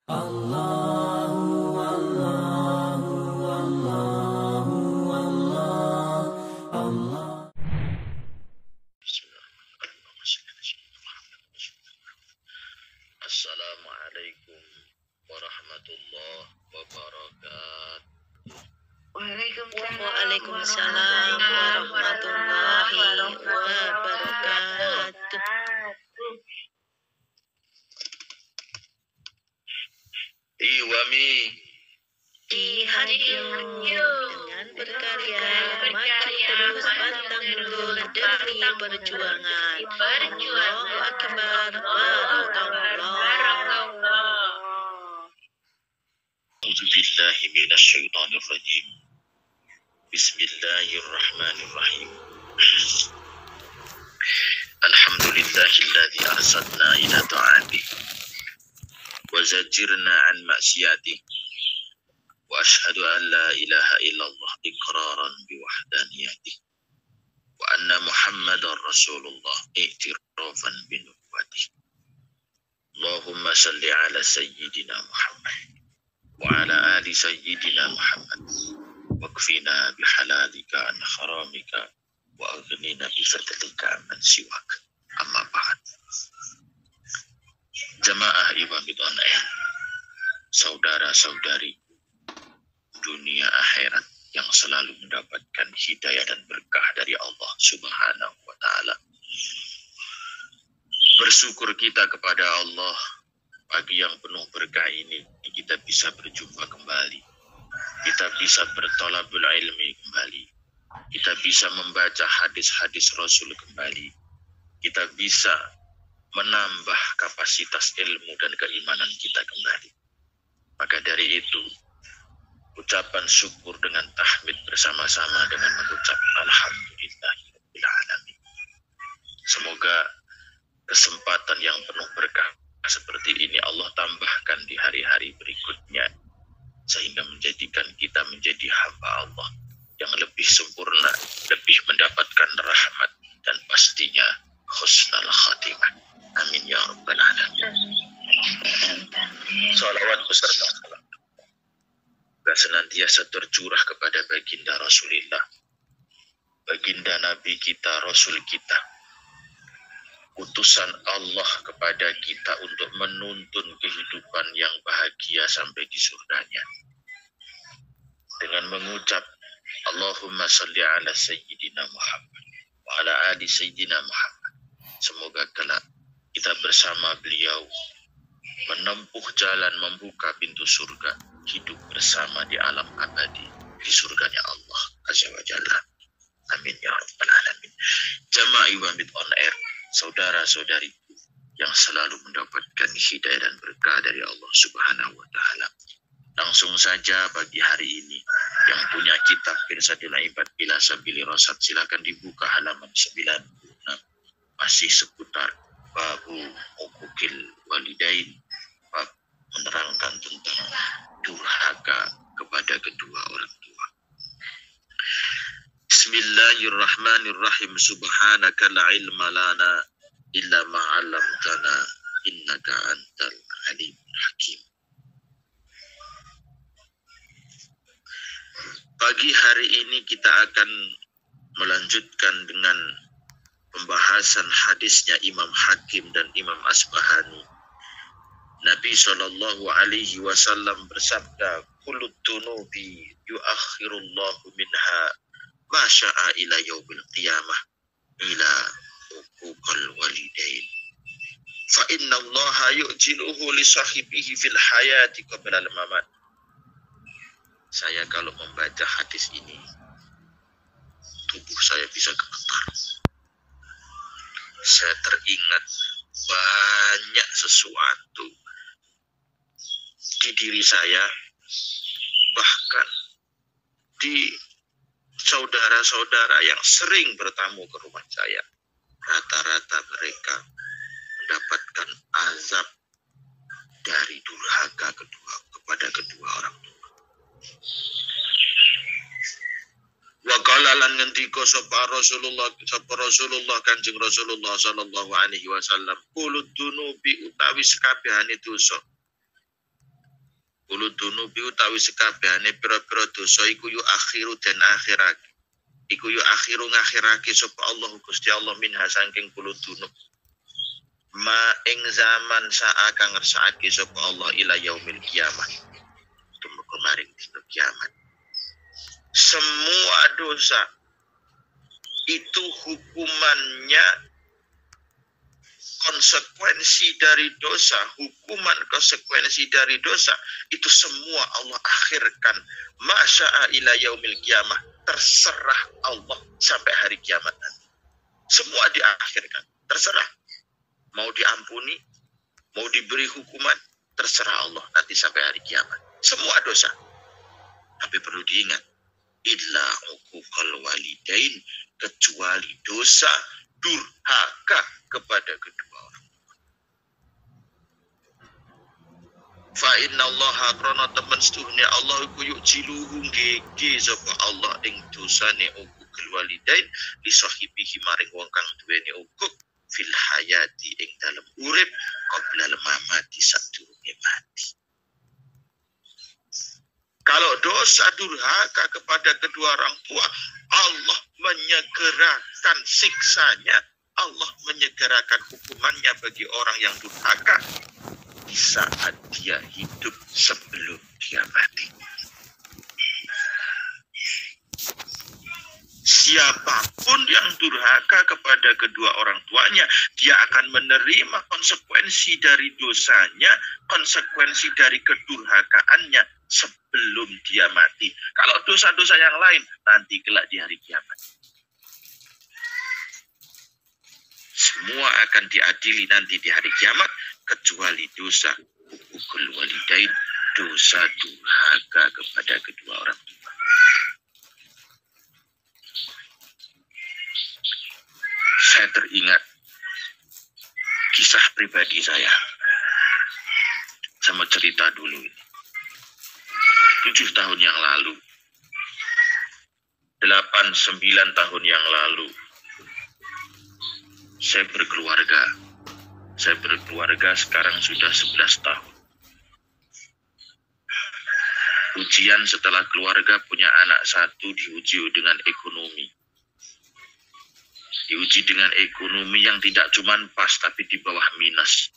Assalamualaikum warahmatullahi wabarakatuh. Waalaikumsalam warahmatullahi wabarakatuh. Iwami Dihayu dengan berkarya maju terus pantang mundur demi perjuangan. Allahu Akbar, barakallah. A'udzu billahi minasyaitonir rajim. Bismillahirrahmanirrahim. Alhamdulillahilladzi arsalna ila ta'ati wa zajirna an ma'siyati wa ashhadu an la ilaha illallah iqraran biwahdaniyati wa anna muhammadar rasulullah i'tirafan binubuwwati. Allahumma salli ala sayyidina Muhammad wa ala ali sayyidina Muhammad wakfina bihalalika an haramika wa aghnina bifadlika man siwak. Amma ba'd. Jamaah Imam Bid'an, saudara-saudari dunia akhirat yang selalu mendapatkan hidayah dan berkah dari Allah Subhanahu wa ta'ala. Bersyukur kita kepada Allah, pagi yang penuh berkah ini kita bisa berjumpa kembali. Kita bisa bertolabul ilmi kembali. Kita bisa membaca hadis-hadis Rasul kembali. Kita bisa menambah kapasitas ilmu dan keimanan kita kembali. Maka dari itu, ucapan syukur dengan tahmid bersama-sama dengan mengucap Alhamdulillahirabbil alamin. Semoga kesempatan yang penuh berkah seperti ini Allah tambahkan di hari-hari berikutnya, sehingga menjadikan kita menjadi hamba Allah yang lebih sempurna, lebih mendapatkan rahmat, dan pastinya husnul khatimah. Amin ya rabbal alamin. Salawat beserta salam senantiasa tercurah kepada baginda Rasulullah, baginda Nabi kita, Rasul kita, utusan Allah kepada kita untuk menuntun kehidupan yang bahagia sampai di surganya. Dengan mengucap Allahumma salli ala sayyidina Muhammad wa ala ali sayyidina Muhammad. Semoga kelak kita bersama beliau menempuh jalan membuka pintu surga, hidup bersama di alam abadi di surganya Allah Azza wa Jalla. Amin ya rabbal alamin. Jamaah Imam Bid'an Air, saudara-saudariku yang selalu mendapatkan hidayah dan berkah dari Allah Subhanahu wa ta'ala. Langsung saja pagi hari ini yang punya kitab Irsadul Ibad ila Sabili Rasyad, silakan dibuka halaman 96. Masih seputar babu uquqil walidain, bab menerangkan tentang durhaka kepada kedua orang tua. Bismillahirrahmanirrahim. Subhanaka la ilma lana illa ma 'allamtana innaka antal alimul hakim. Pagi hari ini kita akan melanjutkan dengan pembahasan hadisnya Imam Hakim dan Imam Asbahani. Nabi sallallahu alaihi wasallam bersabda, "Kullu dunubi yuakhirullahu minha ma syaa ila yaumil qiyamah ila uquqal walidain. Fa inna Allaha yu'jiluhu li sahibihi fil hayati qabla al-mamat." Saya kalau membaca hadis ini, tubuh saya bisa gemetar. Saya teringat banyak sesuatu di diri saya, bahkan di saudara-saudara yang sering bertamu ke rumah saya. Rata-rata mereka mendapatkan azab dari durhaka kepada kedua orang tua. Wa qala lan ngendika sapa Rasulullah Kanjeng Rasulullah sallallahu alaihi wasallam, kulud dunubi utawi sekabehane dosa Kulo dunubi utawi sekabehane pira-pira dosa iku yu akhiru den akhirake. Iku yu akhiru ngakhirake sapa Allah Gusti Allah minha saking kulo dunub. Ma ing zaman saat kang ngersakake sapa Allah ila yaumil kiamah. Tumeka maring dina kiamat. Semua dosa itu hukumannya konsekuensi dari dosa, hukuman konsekuensi dari dosa itu semua Allah akhirkan masya'a ila yaumil kiamah, terserah Allah sampai hari kiamat nanti. Semua diakhirkan, terserah. Mau diampuni, mau diberi hukuman, terserah Allah nanti sampai hari kiamat. Semua dosa. Tapi perlu diingat, illa uquqal walidain, kecuali dosa durhaka kepada kedua orang. Fa inna Allah krana temen setuhne Allah iku yujiluhu gege sapa Allah ing dosane uququl walidain li sahibihi maring wong kang duweni uquq fil hayati ing dalem urip qabla mamati sadurunge mati. Kalau dosa durhaka kepada kedua orang tua, Allah menyegerakan siksanya, Allah menyegerakan hukumannya bagi orang yang durhaka di saat dia hidup sebelum dia mati. Siapapun yang durhaka kepada kedua orang tuanya, dia akan menerima konsekuensi dari dosanya, konsekuensi dari kedurhakaannya sebelum dia mati. Kalau dosa-dosa yang lain, nanti kelak di hari kiamat. Semua akan diadili nanti di hari kiamat, kecuali dosa uququl walidain, dosa durhaka kepada kedua orang tua. Saya teringat kisah pribadi saya. Sama cerita dulu. 7 tahun yang lalu, 8-9 tahun yang lalu, saya berkeluarga. Saya berkeluarga sekarang sudah 11 tahun. Ujian setelah keluarga punya anak satu diuji dengan ekonomi. Diuji dengan ekonomi yang tidak cuma pas tapi di bawah minus.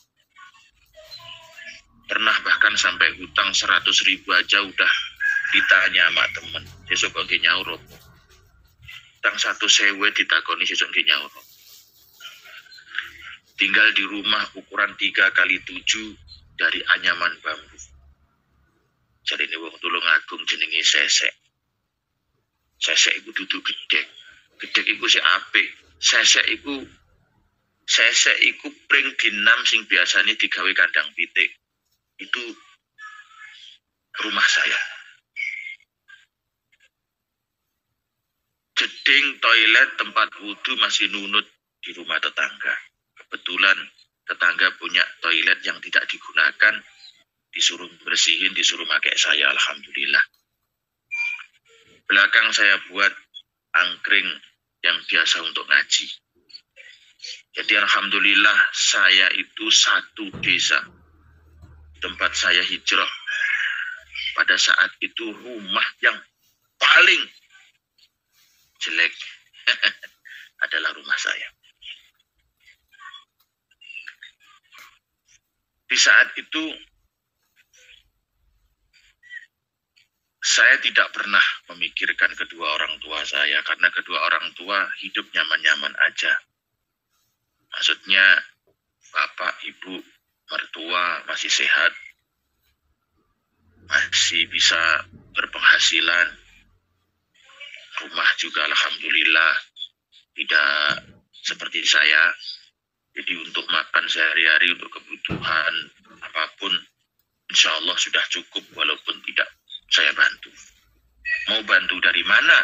Pernah bahkan sampai hutang 100.000 aja udah ditanya sama temen. Sesuk kok nyaur opo. Hutang 1.000 ditakoni sesuk nyaur. Tinggal di rumah ukuran 3x7 dari anyaman bambu. Jadi ini wong tulung agung jenenge sesek. Sesek iku dudu gedhek. Gedhek iku sing apik. Sesek iku pring dinam sing biasanya digawe kandang pitik. Itu rumah saya. Jeding toilet tempat wudhu masih nunut di rumah tetangga. Kebetulan tetangga punya toilet yang tidak digunakan, disuruh bersihin, disuruh pakai saya, alhamdulillah. Belakang saya buat angkring yang biasa untuk ngaji. Jadi alhamdulillah saya itu satu desa tempat saya hijrah. Pada saat itu rumah yang paling jelek adalah rumah saya. Di saat itu saya tidak pernah memikirkan kedua orang tua saya karena kedua orang tua hidup nyaman-nyaman aja. Maksudnya bapak, ibu, mertua masih sehat, masih bisa berpenghasilan, rumah juga alhamdulillah tidak seperti saya. Jadi untuk makan sehari-hari, untuk kebutuhan apapun, insya Allah sudah cukup walaupun tidak saya bantu. Mau bantu dari mana?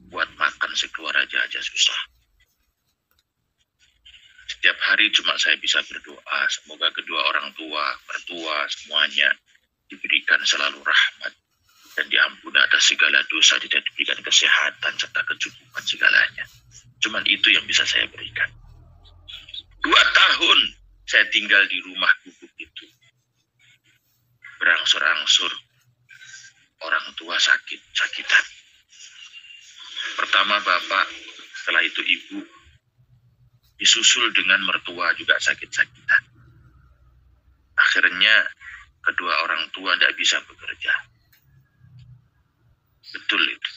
Buat makan sekeluar aja susah. Setiap hari cuma saya bisa berdoa. Semoga kedua orang tua, mertua, semuanya diberikan selalu rahmat. Dan diampuni atas segala dosa, tidak diberikan kesehatan, serta kecukupan segalanya. Cuman itu yang bisa saya berikan. 2 tahun saya tinggal di rumah gubuk itu. Berangsur-angsur orang tua sakit-sakitan. Pertama bapak, setelah itu ibu, disusul dengan mertua juga sakit-sakitan. Akhirnya kedua orang tua tidak bisa bekerja. Betul itu.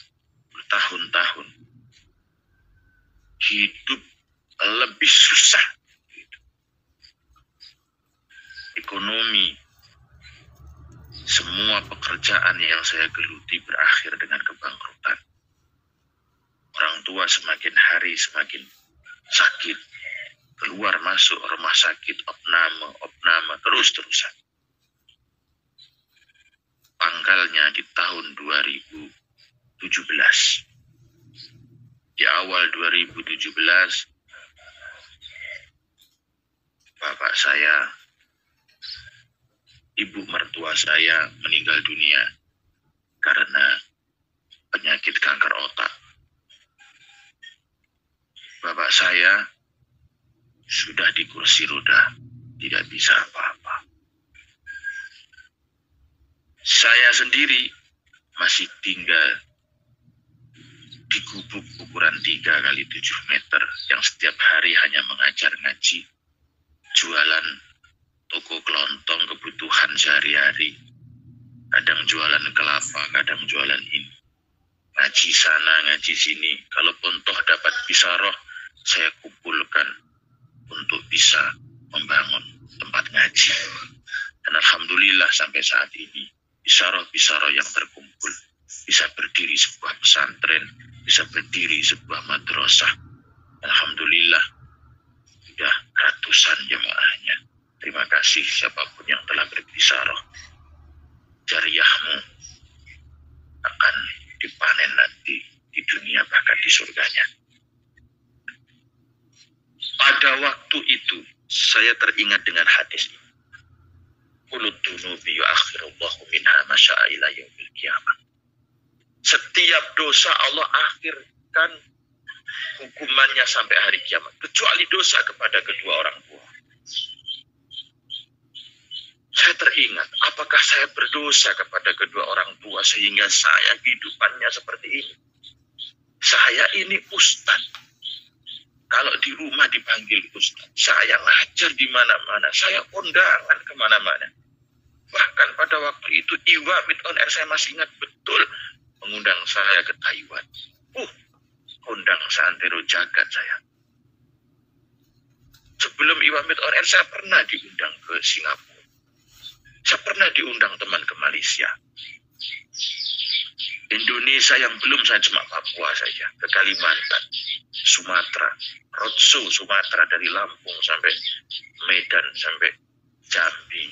Bertahun-tahun. Hidup lebih susah. Ekonomi, semua pekerjaan yang saya geluti berakhir dengan kebangkrutan. Orang tua semakin hari semakin sakit. Keluar masuk rumah sakit, opname, terus-terusan. Pangkalnya di tahun 2017. Di awal 2017, bapak saya, ibu mertua saya meninggal dunia karena penyakit kanker otak. Bapak saya sudah di kursi roda, tidak bisa apa-apa. Saya sendiri masih tinggal di gubuk ukuran 3x7 meter yang setiap hari hanya mengajar ngaji, jualan toko kelontong kebutuhan sehari-hari, kadang jualan kelapa, kadang jualan ini, ngaji sana, ngaji sini. Kalaupun toh dapat bisaroh, saya kumpulkan untuk bisa membangun tempat ngaji. Dan alhamdulillah sampai saat ini, bisaroh-bisaroh yang terkumpul bisa berdiri sebuah pesantren, bisa berdiri sebuah madrasah. Alhamdulillah, sudah ratusan jemaahnya. Terima kasih siapapun yang telah berbisaroh. Jariahmu akan dipanen nanti di dunia bahkan di surganya. Pada waktu itu saya teringat dengan hadis ini. Qulud dunubi yu'akhirullahu minha masya'a ila yaumil qiyamah. Setiap dosa Allah akhirkan hukumannya sampai hari kiamat, kecuali dosa kepada kedua orang tua. Saya teringat, apakah saya berdosa kepada kedua orang tua sehingga saya kehidupannya seperti ini? Saya ini ustadz. Kalau di rumah dipanggil ustadz, saya ngajar di mana-mana, saya kondangan kemana-mana. Bahkan pada waktu itu Iwa Mid On Air saya masih ingat betul mengundang saya ke Taiwan. Undang santero jagat saya. Sebelum Iwa Mid On Air saya pernah diundang ke Singapura. Saya pernah diundang teman ke Malaysia. Indonesia yang belum saya cuma Papua saja, ke Kalimantan, Sumatera, roadshow Sumatera dari Lampung sampai Medan sampai Jambi,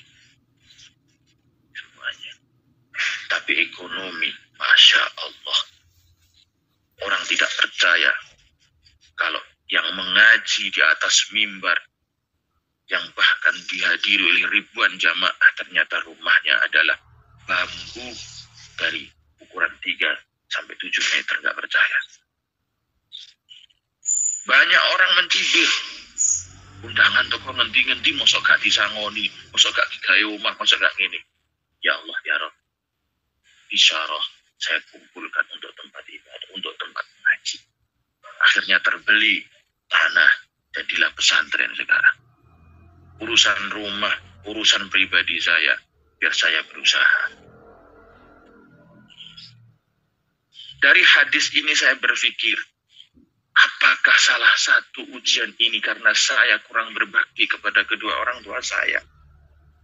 semuanya. Tapi ekonomi, Masya Allah, orang tidak percaya kalau yang mengaji di atas mimbar, yang bahkan dihadiri oleh ribuan jamaah, ternyata rumahnya adalah bambu dari ukuran 3-7 meter, nggak percaya. Banyak orang mencibir, undangan toko ngendi-ngendi, mosok gak disangoni, mosok gak digawe omah, mosok gak gini. Ya Allah, ya Rabb, isyarah saya kumpulkan untuk tempat ibadah, untuk tempat mengaji. Akhirnya terbeli tanah, jadilah pesantren sekarang. Urusan rumah, urusan pribadi saya, biar saya berusaha. Dari hadis ini saya berpikir, apakah salah satu ujian ini karena saya kurang berbakti kepada kedua orang tua saya?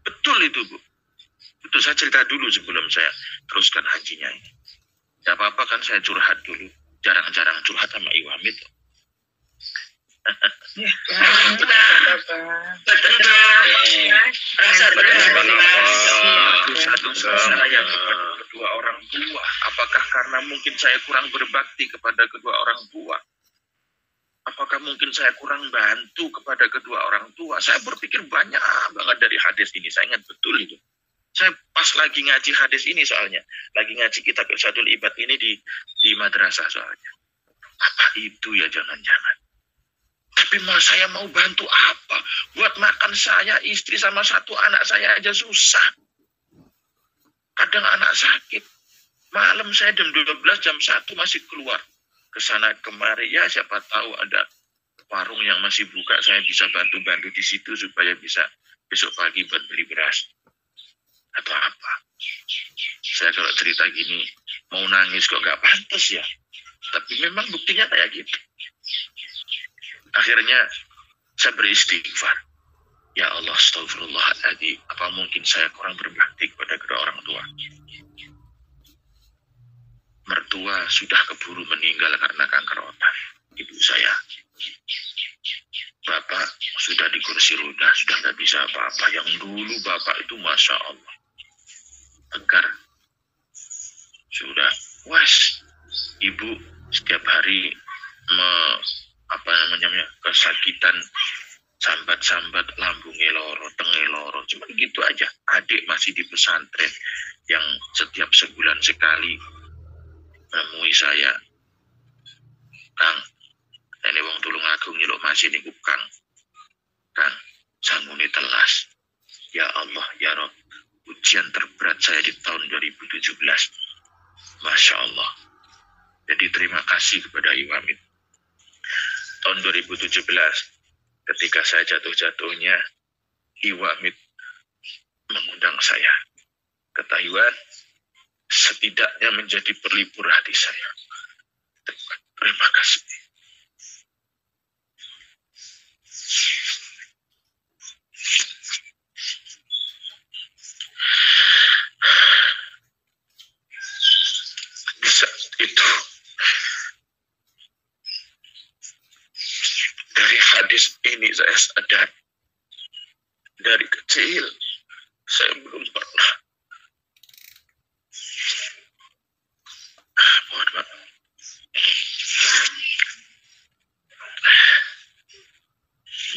Betul itu, Bu. Betul, saya cerita dulu sebelum saya teruskan hajinya ini. Tidak apa-apa kan saya curhat dulu. Jarang-jarang curhat sama Iwamid. Dosa saya kepada kedua orang tua. Apakah karena mungkin saya kurang berbakti kepada kedua orang tua? Apakah mungkin saya kurang bantu kepada kedua orang tua? Saya berpikir banyak banget dari hadis ini. Saya ingat betul itu. Saya pas lagi ngaji hadis ini soalnya. Lagi ngaji kitab Irsyadul Ibad ini di madrasah soalnya. Apa itu ya jangan-jangan? Tapi saya mau bantu apa? Buat makan saya, istri sama 1 anak saya aja susah. Kadang anak sakit. Malam saya jam 12, jam 1 masih keluar ke sana kemari. Ya siapa tahu ada warung yang masih buka, saya bisa bantu-bantu di situ supaya bisa besok pagi buat beli beras atau apa. Saya kalau cerita gini mau nangis kok nggak pantas ya. Tapi memang buktinya kayak gitu. Akhirnya saya beristighfar. Ya Allah, astagfirullahaladzim. Apa mungkin saya kurang berbakti kepada kedua orang tua? Mertua sudah keburu meninggal karena kanker otak. Ibu saya. Bapak sudah di kursi roda, sudah nggak bisa apa-apa. Yang dulu bapak itu Masya Allah. Tegar. Sudah. Was. Ibu setiap hari kesakitan, sambat-sambat, lambungnya loro, tengah loro, cuma gitu aja. Adik masih di pesantren yang setiap sebulan sekali menemui saya, Kang, ini wong tulung agung nyeluk masih niku Kang, sanguni telas. Ya Allah, ya Rob, ujian terberat saya di tahun 2017. Masya Allah. Jadi terima kasih kepada Iwamid. Tahun 2017, ketika saya jatuh-jatuhnya, Iwamid mengundang saya ke Taiwan, setidaknya menjadi perlipur hati saya. Terima kasih. Di saat itu, dari hadis ini saya sadar, dari kecil saya belum pernah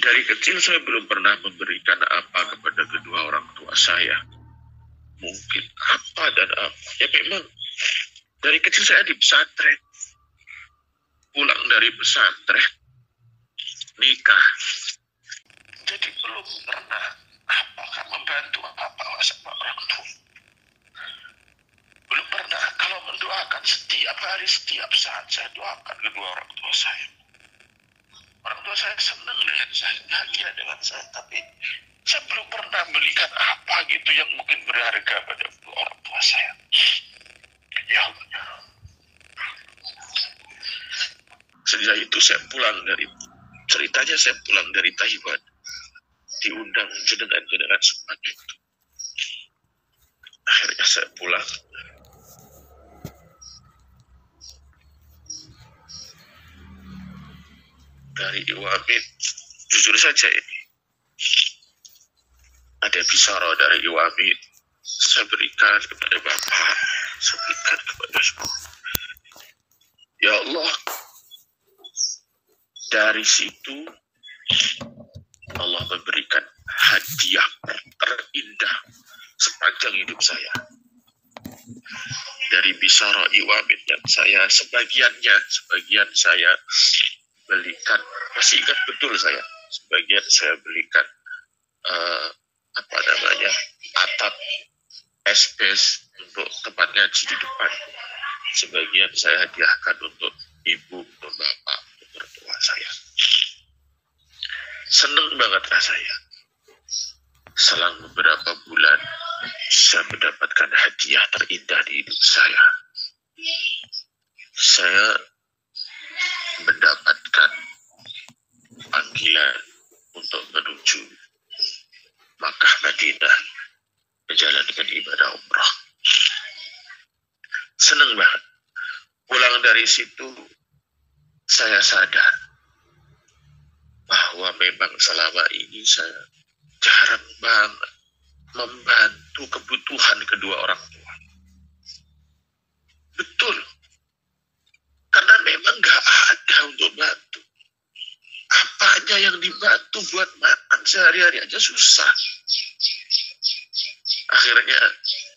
dari kecil saya belum pernah memberikan apa kepada kedua orang tua saya. Mungkin apa dan apa. Ya memang dari kecil saya di pesantren. Pulang dari pesantren, nikah. Jadi belum pernah apakah membantu apa-apa sama orang tua. Belum pernah. Kalau mendoakan setiap hari, setiap saat saya doakan kedua orang tua saya. Orang tua saya senang dengan saya, bahagia dengan saya, tapi saya belum pernah belikan apa gitu yang mungkin berharga pada orang tua saya. Ya Allah. Sejak itu saya pulang dari, ceritanya saya pulang dari Taiwan, diundang jenengan semuanya itu. Akhirnya saya pulang. Dari Iwamid, jujur saja ini, ada bicara dari Iwamid, saya berikan kepada Bapak, saya berikan kepada semua. Ya Allah, dari situ Allah memberikan hadiah terindah sepanjang hidup saya. Dari bicara Iwamid yang saya sebagian saya belikan, masih ingat betul saya, sebagian saya belikan atap esbes untuk tempat ngaji di depan, sebagian saya hadiahkan untuk ibu, untuk bapak, untuk mertua saya. Senang banget rasanya. Selang beberapa bulan saya mendapatkan hadiah terindah di hidup saya. Saya mendapatkan panggilan untuk menuju Makkah Madinah menjalankan ibadah umrah. Senang banget. Pulang dari situ saya sadar bahwa memang selama ini saya jarang banget membantu kebutuhan kedua orang tua. Betul. Karena memang gak ada untuk bantu. Apa aja yang dibantu buat makan sehari-hari aja susah. Akhirnya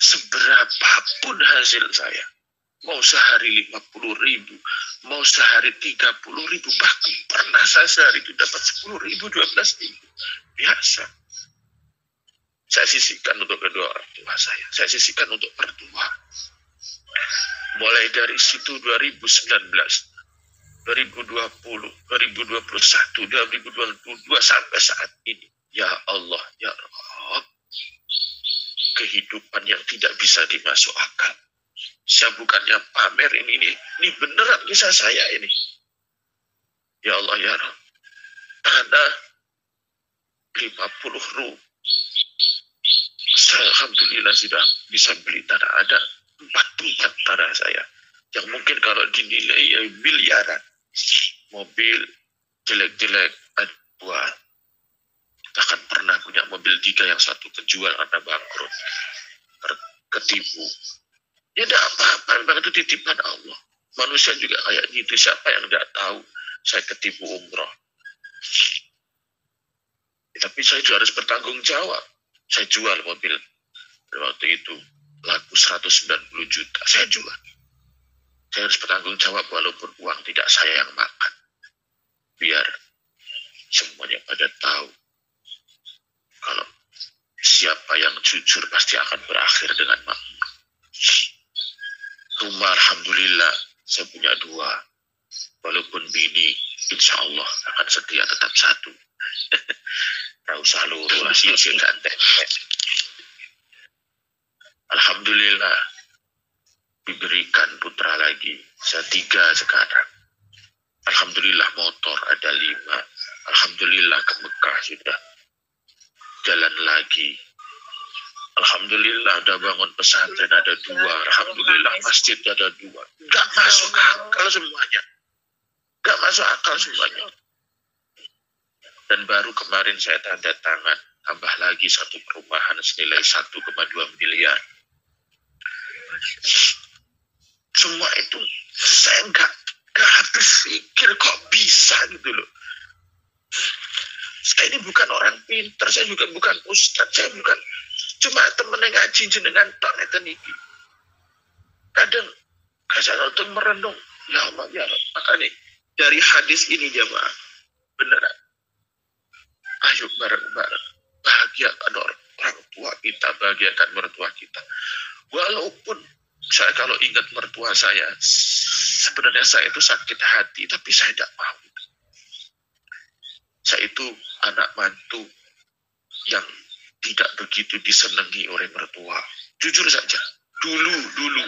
seberapapun hasil saya, mau sehari 50.000, mau sehari 30.000, bahkan pernah saya sehari itu dapat 10.000, 12.000. Biasa. Saya sisihkan untuk kedua orang tua saya sisihkan untuk mertua. Mulai dari situ 2019, 2020, 2021, 2022 sampai saat ini. Ya Allah, ya Rabb, kehidupan yang tidak bisa dimasuk akal. Saya bukannya pamer ini beneran kisah saya ini. Ya Allah, ya Rabb, tanah 50 ru. Saya alhamdulillah sudah bisa beli tanah, ada 4 tempat tanah saya. Yang mungkin kalau dinilai ya miliaran. Mobil jelek-jelek, ada 2. Takkan pernah punya mobil 3 yang 1 kejual karena bangkrut. Ketipu. Ya tidak apa-apa, memang itu titipan Allah. Manusia juga kayak gitu, siapa yang tidak tahu saya ketipu umroh. Ya, tapi saya juga harus bertanggung jawab. Saya jual mobil waktu itu laku 190 juta, saya jual. Saya harus bertanggung jawab walaupun uang tidak saya yang makan. Biar semuanya pada tahu kalau siapa yang jujur pasti akan berakhir dengan makmur. Rumah alhamdulillah saya punya 2. Walaupun bini insya Allah akan setia tetap 1. Tahu saluru lah sil ganteng. Alhamdulillah diberikan putra lagi. Saya 3 sekarang. Alhamdulillah motor ada 5. Alhamdulillah ke Mekah sudah jalan lagi. Alhamdulillah ada bangun pesantren ada 2. Alhamdulillah masjid ada 2. Gak masuk akal semuanya. Gak masuk akal semuanya. Dan baru kemarin saya tanda tangan tambah lagi 1 perumahan senilai 1,2 miliar. Semua itu saya nggak habis pikir kok bisa gitu loh. Saya ini bukan orang pintar, saya juga bukan ustadz, saya bukan cuma temen yang ngaji jenengan tok ngeten iki. Kadang saya untuk merenung, ya Allah ya Allah. Makanya dari hadis ini jamaah beneran. Ayo bareng-bareng bahagiakan orang tua kita, bahagiakan mertua kita. Walaupun saya kalau ingat mertua saya, sebenarnya saya itu sakit hati, tapi saya tidak mau. Saya itu anak mantu yang tidak begitu disenangi oleh mertua. Jujur saja, dulu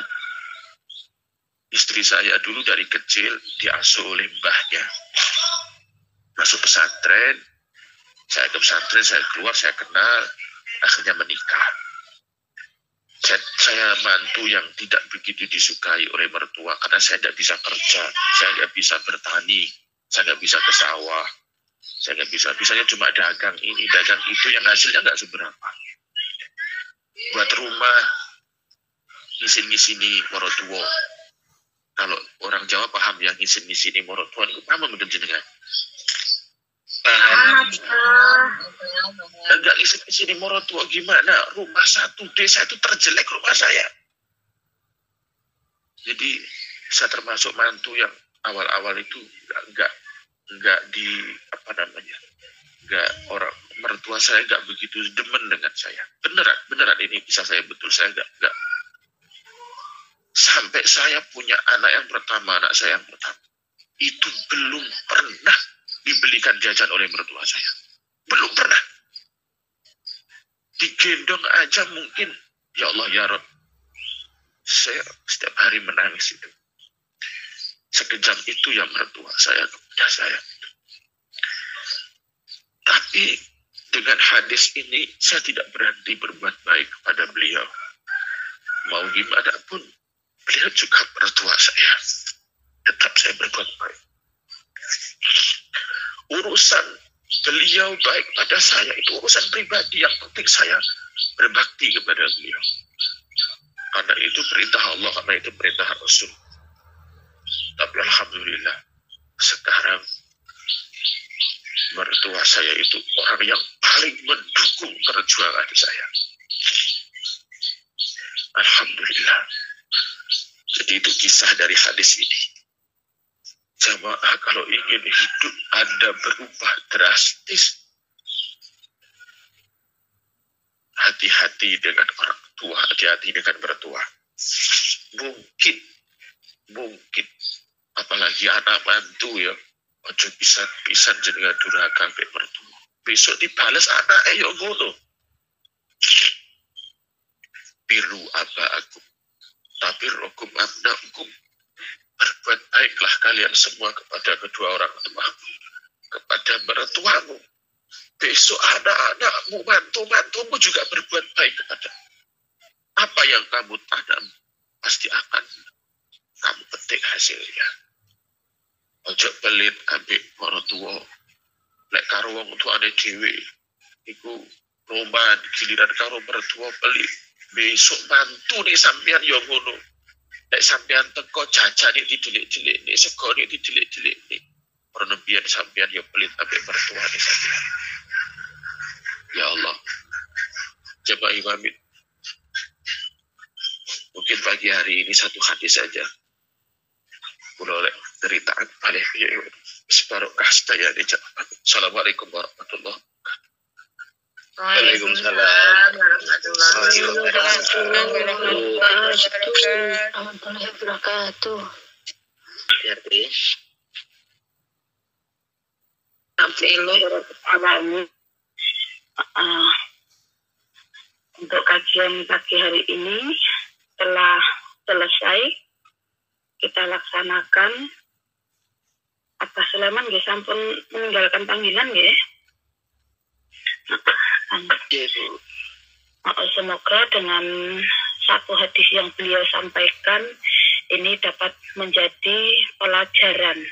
istri saya dulu dari kecil diasuh oleh mbahnya. Masuk pesantren, saya ke pesantren, saya keluar, saya kenal, akhirnya menikah. Saya mantu yang tidak begitu disukai oleh mertua karena saya tidak bisa kerja, saya nggak bisa bertani, saya nggak bisa ke sawah, saya nggak bisa, bisanya cuma dagang ini, dagang itu yang hasilnya nggak seberapa. Buat rumah, ngisin-ngisini morotua. Kalau orang Jawa paham ya, ngisin-ngisini morotua, itu paham menurut jenengan? Enggak isi morotua gimana? Rumah 1 desa itu terjelek rumah saya. Jadi saya termasuk mantu yang awal-awal itu enggak di apa namanya? Enggak, orang mertua saya enggak begitu demen dengan saya. Beneran ini bisa saya betul, saya enggak. Sampai saya punya anak yang pertama, anak saya yang pertama. Itu belum pernah dibelikan jajan oleh mertua saya. Belum pernah. Digendong aja mungkin. Ya Allah ya Rabb. Saya setiap hari menangis itu. Sekejam itu ya mertua saya kepada saya. Tapi dengan hadis ini saya tidak berhenti berbuat baik kepada beliau. Mau gimana pun beliau juga mertua saya. Tetap saya berbuat baik. Urusan beliau baik pada saya itu urusan pribadi, yang penting saya berbakti kepada beliau. Karena itu perintah Allah, karena itu perintah Rasul. Tapi alhamdulillah sekarang mertua saya itu orang yang paling mendukung perjuangan saya. Alhamdulillah. Jadi itu kisah dari hadis ini. Jamaah kalau ingin hidup Anda berubah drastis, hati-hati dengan orang tua, hati-hati dengan mertua. Mungkin mungkin apalagi anak mantu ya, ojo bisa jenengan durhaka mbek mertua. Besok dibales anak yo ngono. Biru apa aku, tapi rokum abnakum, berbuat baiklah kalian semua kepada kedua orang tua, kepada mertuamu. Besok anak-anakmu, mantu-mantumu juga berbuat baik kepada. Apa yang kamu tanam pasti akan kamu petik hasilnya. Ojo pelit ambek mertua. Lek karo wong tuane dhewe iku roman, giliran karo mertua pelit. Besok mantu nih sampean yo ngono. Lek sampean teko jajane didelik-delik nih, segone didelik-delik nih. Pernebian sampean yo pelit ambek mertuane sampean. Ya Allah. Coba imamin. Mungkin pagi hari ini satu hadis saja. Boleh ceritaan paling sebarokah sedaya di jalan. Assalamualaikum warahmatullahi wabarakatuh. Waalaikumsalam warahmatullahi wabarakatuh. Jadi, untuk kajian pagi hari ini telah selesai kita laksanakan. Apa Sulaiman nggih sampun meninggalkan panggilan nggih? Semoga dengan satu hadis yang beliau sampaikan ini dapat menjadi pelajaran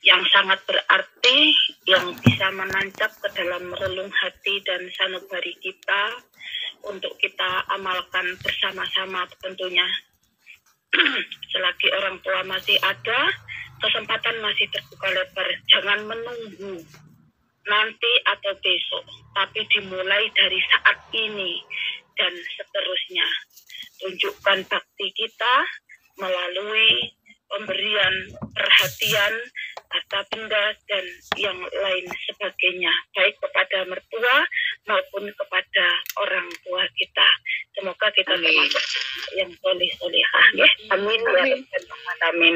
yang sangat berarti yang bisa menancap ke dalam relung hati dan sanubari kita untuk kita amalkan bersama-sama tentunya. Selagi orang tua masih ada, kesempatan masih terbuka lebar. Jangan menunggu nanti atau besok, tapi dimulai dari saat ini dan seterusnya. Tunjukkan bakti kita melalui pemberian perhatian, harta benda, dan yang lain sebagainya, baik kepada mertua maupun kepada orang tua kita. Semoga kita termasuk yang soleh-solehah. Amin. Ya Rabbal alamin.